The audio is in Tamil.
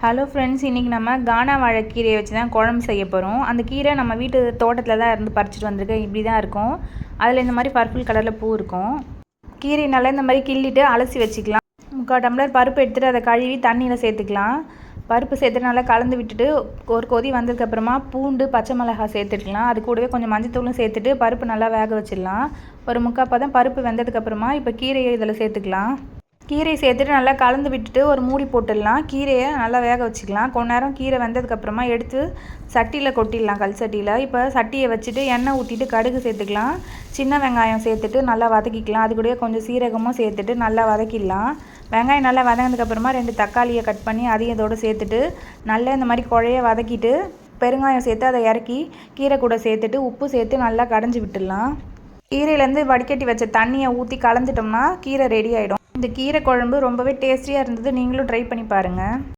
ஹலோ ஃப்ரெண்ட்ஸ், இன்றைக்கி நம்ம கானா வாழைக்கீரையை வச்சு தான் குழம்பு செய்ய போகிறோம். அந்த கீரை நம்ம வீட்டு தோட்டத்தில் தான் இருந்து பறிச்சுட்டு வந்திருக்கேன். இப்படி தான் இருக்கும். அதில் இந்த மாதிரி பர்பிள் கலரில் பூ இருக்கும். கீரை நல்லா இந்த மாதிரி கிள்ளிட்டு அலசி வச்சுக்கலாம். 3/4 டம்ளர் பருப்பு எடுத்துகிட்டு அதை கழுவி தண்ணியில் சேர்த்துக்கலாம். பருப்பு சேர்த்துட்டு நல்லா கலந்து விட்டுட்டு ஒரு கொதி வந்ததுக்கப்புறமா பூண்டு, பச்சை மிளகாய் சேர்த்துக்கலாம். அது கூடவே கொஞ்சம் மஞ்சத்தூளும் சேர்த்துட்டு பருப்பு நல்லா வேக வச்சிடலாம். ஒரு 3/4 பதம் பருப்பு வெந்ததுக்கப்புறமா இப்போ கீரையை இதில் சேர்த்துக்கலாம். கீரையை சேர்த்துட்டு நல்லா கலந்து விட்டுட்டு ஒரு மூடி போட்டுடலாம். கீரையை நல்லா வேக வச்சுக்கலாம். கொஞ்ச நேரம் கீரை வெந்ததுக்கப்புறமா எடுத்து சட்டியில் கொட்டிடலாம், கல் சட்டியில். இப்போ சட்டியை வச்சுட்டு எண்ணெய் ஊற்றிட்டு கடுகு சேர்த்துக்கலாம். சின்ன வெங்காயம் சேர்த்துட்டு நல்லா வதக்கிக்கலாம். அது கூடவே கொஞ்சம் சீரகமும் சேர்த்துட்டு நல்லா வதக்கிடலாம். வெங்காயம் நல்லா வதங்கினதுக்கப்புறமா 2 தக்காளியை கட் பண்ணி அதையும் இதோடு சேர்த்துட்டு நல்லா இந்த மாதிரி குழைய வதக்கிட்டு பெருங்காயம் சேர்த்து அதை இறக்கி கீரை கூட சேர்த்துட்டு உப்பு சேர்த்து நல்லா கடைஞ்சி விட்டுடலாம். கீரையிலேருந்து வடிகட்டி வச்ச தண்ணியை ஊற்றி கலந்துட்டோம்னா கீரை ரெடி ஆகிடும். இந்த கீரை குழம்பு ரொம்பவே டேஸ்டியாக இருந்தது. நீங்களும் ட்ரை பண்ணி பாருங்கள்.